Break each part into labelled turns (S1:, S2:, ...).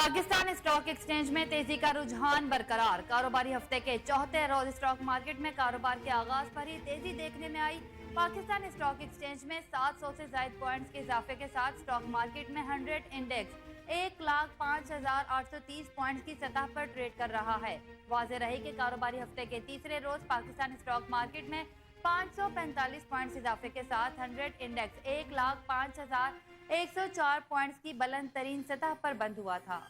S1: Pakistan stock exchange में तेजी का रुझान बरकरार। कारोबारी हफ्ते के चौथे रोज स्टॉक मार्केट में कारोबार के आगाज पर ही तेजी देखने में आई। पाकिस्तान स्टॉक एक्सचेंज में 700 से ज्यादा पॉइंट्स के इजाफे के साथ स्टॉक मार्केट में 100 इंडेक्स 1,05,830 पॉइंट्स की सतह पर ट्रेड कर रहा है। वाज़ेह रही कि कारोबारी हफ्ते के तीसरे रोज पाकिस्तान स्टॉक मार्केट में 545 पॉइंट्स इजाफे के साथ 100 इंडेक्स 1,05,104 पॉइंट्स की बुलंद तरीन सतह पर बंद हुआ था।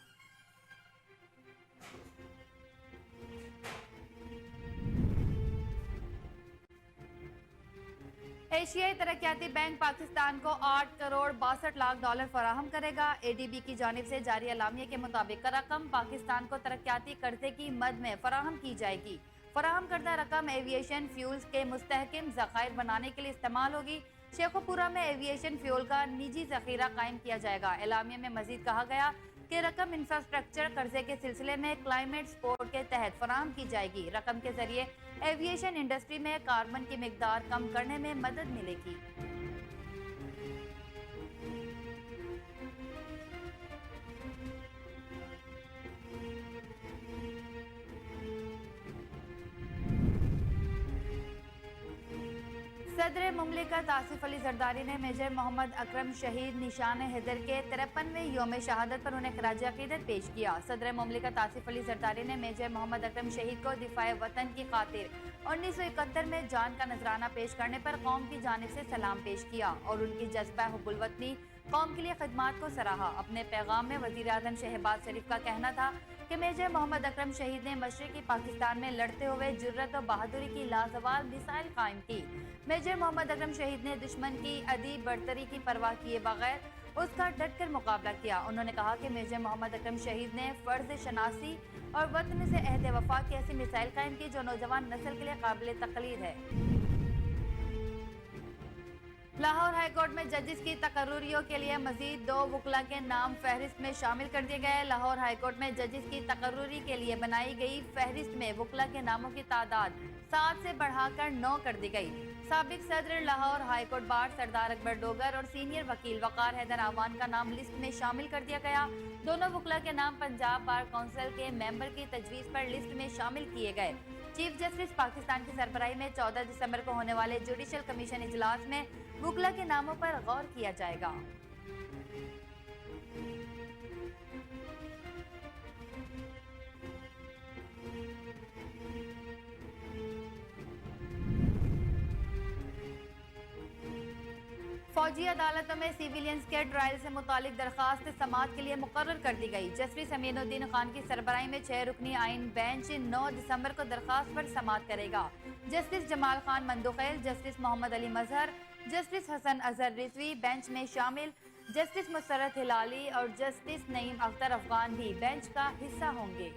S1: एशियाई तरक्याती बैंक पाकिस्तान को 8 करोड़ 62 लाख डॉलर फराहम करेगा। एडीबी की जानिब से जारी एलामिया के मुताबिक रकम पाकिस्तान को तरक्याती कर्जे की मद में फराहम की जाएगी। फराहम करदा रकम एविएशन फ्यूल्स के मुस्तहकिम ज़खायर बनाने के लिए इस्तेमाल होगी। शेखोपुरा में एविएशन फ्यूल का निजी जखीरा कायम किया जाएगा। एलामिया में मजीद कहा गया कि रकम इंफ्रास्ट्रक्चर कर्जे के सिलसिले में क्लाइमेट सपोर्ट के तहत फराहम की जाएगी। रकम के जरिए एविएशन इंडस्ट्री में कार्बन की मिकदार कम करने में मदद मिलेगी। सदर मुमलिकत आसिफ अली जरदारी ने मेजर मोहम्मद अकरम शहीद निशान हैदर के 53वें यौम शहादत पर उन्हें खराज अकीदत पेश किया। सदर मुमलिकत आसिफ अली जरदारी ने मेजर मोहम्मद अकरम शहीद को दिफाए वतन की खातिर 1971 में जान का नजराना पेश करने पर कौम की जानिब से सलाम पेश किया और उनकी जज्बा हुब्बुल वतनी कौम के लिए खिदमात को सराहा। अपने पैगाम में वजीर आज़म शहबाज शरीफ का कहना था कि मेजर मोहम्मद अकरम शहीद ने मशरिकी पाकिस्तान में लड़ते हुए जुर्रत और बहादुरी की लाजवाब मिसाइल कायम की। मेजर मोहम्मद अकरम शहीद ने दुश्मन की अदी बढ़तरी की परवाह किए बगैर उसका डटकर मुकाबला किया। उन्होंने कहा कि मेजर मोहम्मद अकरम शहीद ने फर्ज शनासी और वतन से अहद वफा की ऐसी मिसाइल कायम की जो नौजवान नस्ल के लिए काबिल तकलीद है। लाहौर हाई कोर्ट में जजेस की तकर्रुरियों के लिए मजीद 2 वकला के नाम फहरिस्त में शामिल कर दिए गए। लाहौर हाई कोर्ट में जजेस की तकर्रुरी के लिए बनाई गई फहरिस्त में वकला के नामों की तादाद 7 से बढ़ाकर 9 कर दी गई। साबिक सदर लाहौर हाई कोर्ट बार सरदार अकबर डोगर और सीनियर वकील वकार हैदर आवान का नाम लिस्ट में शामिल कर दिया गया। दोनों वकला के नाम पंजाब बार काउंसिल के मेंबर की तजवीज पर लिस्ट में शामिल किए गए। चीफ जस्टिस पाकिस्तान की सरबराही में 14 दिसंबर को होने वाले जुडिशल कमीशन इजलास में वकला के नामों पर गौर किया जाएगा। फौजी अदालतों में सिविलियंस के ट्रायल से मुतालिक दरखास्त समाअत के लिए मुकर्रर कर दी गई। जस्टिस अमीनुद्दीन खान की सरबराही में 6 रुकनी आइन बेंच 9 दिसंबर को दरखास्त पर समाअत करेगा। जस्टिस जमाल खान मंदुखेल, जस्टिस मोहम्मद अली मजहर, जस्टिस हसन अजहर रिजवी बेंच में शामिल, जस्टिस मुसरत हिलाली और जस्टिस नईम अख्तर अफगान भी बेंच का हिस्सा होंगे।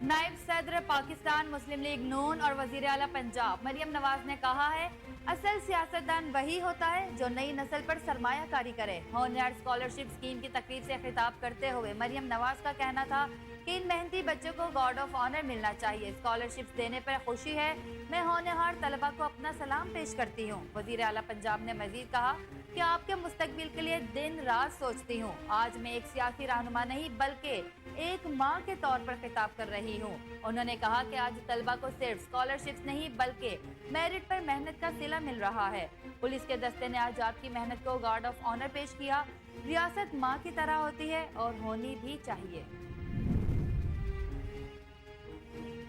S1: नायब सदर पाकिस्तान मुस्लिम लीग नून और वजीर आला पंजाब मरियम नवाज ने कहा है, असल सियासतदान वही होता है जो नई नस्ल पर सरमायाकारी करे। होनहार स्कॉलरशिप स्कीम की तकरीब से खिताब करते हुए मरियम नवाज का कहना था कि इन मेहनती बच्चों को गॉर्ड ऑफ ऑनर मिलना चाहिए। स्कॉलरशिप देने पर खुशी है। मैं होनहार तलबा को अपना सलाम पेश करती हूँ। वजीर आला पंजाब ने मजीद कहा कि आपके मुस्तकबिल के लिए दिन रात सोचती हूँ। आज मैं एक सियासी रहनुमा नहीं बल्कि एक माँ के तौर पर खिताब कर रही हूँ। उन्होंने कहा कि आज तलबा को सिर्फ स्कॉलरशिप्स नहीं बल्कि मेरिट पर मेहनत का सिला मिल रहा है। पुलिस के दस्ते ने आज आपकी मेहनत को गार्ड ऑफ ऑनर पेश किया। रियासत माँ की तरह होती है और होनी भी चाहिए।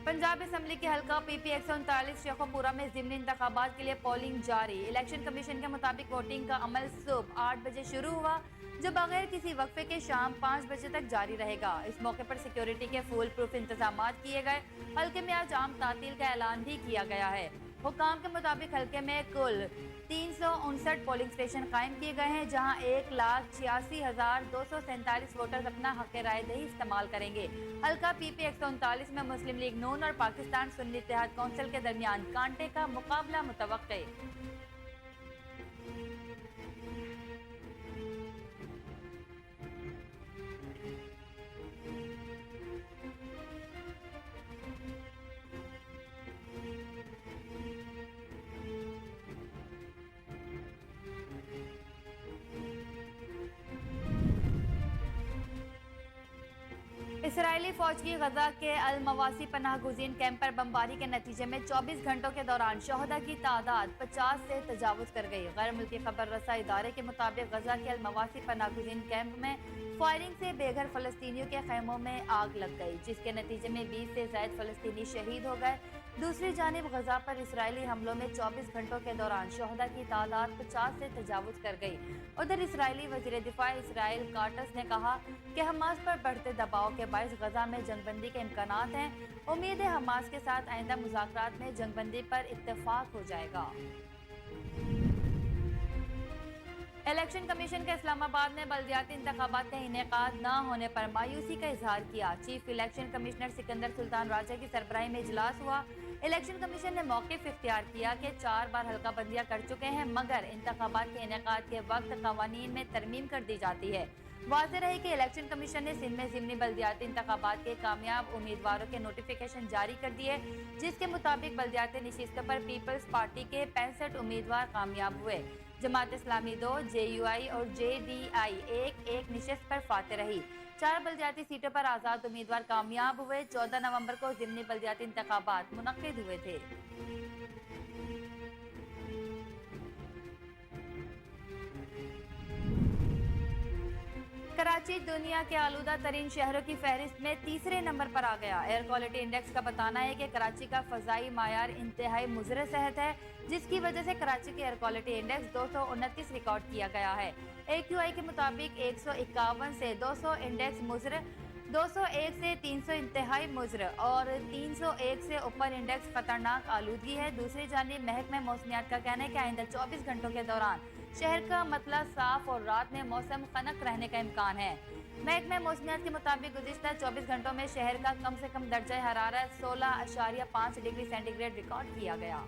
S1: पंजाब असम्बली के हल्का पीपी 139 शेखोपुरा में ज़िमनी इंतखाबात के लिए पोलिंग जारी। इलेक्शन कमीशन के मुताबिक वोटिंग का अमल सुबह 8 बजे शुरू हुआ जो बगैर किसी वक्फे के शाम 5 बजे तक जारी रहेगा। इस मौके पर सिक्योरिटी के फुल प्रूफ इंतजाम किए गए। हल्के में आज आम तातील का ऐलान भी किया गया है। हुकाम के मुताबिक हल्के में कुल 359 पोलिंग स्टेशन कायम किए गए हैं, जहां 1,86,247 वोटर्स अपना हक राय दही इस्तेमाल करेंगे। हल्का PP 139 में मुस्लिम लीग नून और पाकिस्तान सुन्नी इत्तेहाद काउंसिल के दरमियान कांटे का मुकाबला मुतवक्के। इसराइली फौज की गजा के अल मवासी पनाह गुज़ीन कैंप पर बमबारी के नतीजे में 24 घंटों के दौरान शहदा की तादाद 50 से तजावुज कर गई। गैर मुल्की खबर रसा इदारे के मुताबिक गजा के अल मवासी पनाह गुज़ीन कैंप में फायरिंग से बेघर फलस्तीनियों के खैमों में आग लग गई, जिसके नतीजे में 20 से ज्यादा फलस्तीनी शहीद हो गए। दूसरी जानिब गजा पर इसराइली हमलों में 24 घंटों के दौरान शहदा की तादाद 50 से तजावुज कर गई। उधर इसराइली वज़ीर दिफा इसराइल काटस ने कहा कि हमास पर बढ़ते दबाव के बायस गजा में जंगबंदी के इम्कानात हैं। उम्मीद है हमास के साथ आइंदा मुज़ाकरात में जंगबंदी पर इत्तेफाक हो जाएगा। इलेक्शन कमीशन के इस्लामाबाद में बल्दियाती इंतखाबात के इनेकाद न होने पर मायूसी का इजहार किया। Chief election commissioner Sikandar Sultan Raja की सरबराही में इजलास हुआ। इलेक्शन कमीशन ने मौक़िफ़ इख्तियार किया कि 4 बार हल्का बंदियां कर चुके हैं, मगर इंतखाबात के इनेकाद के वक्त कवानीन में तरमीम कर दी जाती है। वाज़ेह रहे कि इलेक्शन कमीशन ने सिंध में ज़िमनी बल्दियाती इंतखाबात के कामयाब उम्मीदवारों के नोटिफिकेशन जारी कर दिए, जिसके मुताबिक बल्दियाती नशिस्तों पर पीपल्स पार्टी के 65 उम्मीदवार कामयाब हुए। जमात इस्लामी 2, JUI और JDI एक नशिस्त पर फाते रही। 4 बल्दियाती सीटों पर आज़ाद उम्मीदवार कामयाब हुए। 14 नवंबर को ज़िमनी बल्दियाती इंतखाबात मुनक्किद हुए थे। कराची दुनिया के आलूदा तरीन शहरों की फहरिस्त में तीसरे नंबर पर आ गया। एयर क्वालिटी इंडेक्स का बताना है कि कराची का फ़ज़ाई मायार इंतहाई मुज़र सेहत है, जिसकी वजह से कराची के एयर क्वालिटी इंडेक्स 229 रिकॉर्ड किया गया है। AQI के मुताबिक 151 से 200 इंडेक्स मुज़र, 201 से 300 इंतहाई मुज़र और 301 से ऊपर इंडेक्स खतरनाक आलूदगी है। दूसरी जानिब महकमा मौसमियात का कहना है कि आइंदा 24 घंटों के दौरान शहर का मतला साफ और रात में मौसम खनक रहने का इम्कान है। महकमा मौसमियात के मुताबिक गुज़िश्ता 24 घंटों में शहर का कम से कम दर्जा हरारत 16.5 डिग्री सेंटीग्रेड रिकॉर्ड किया गया।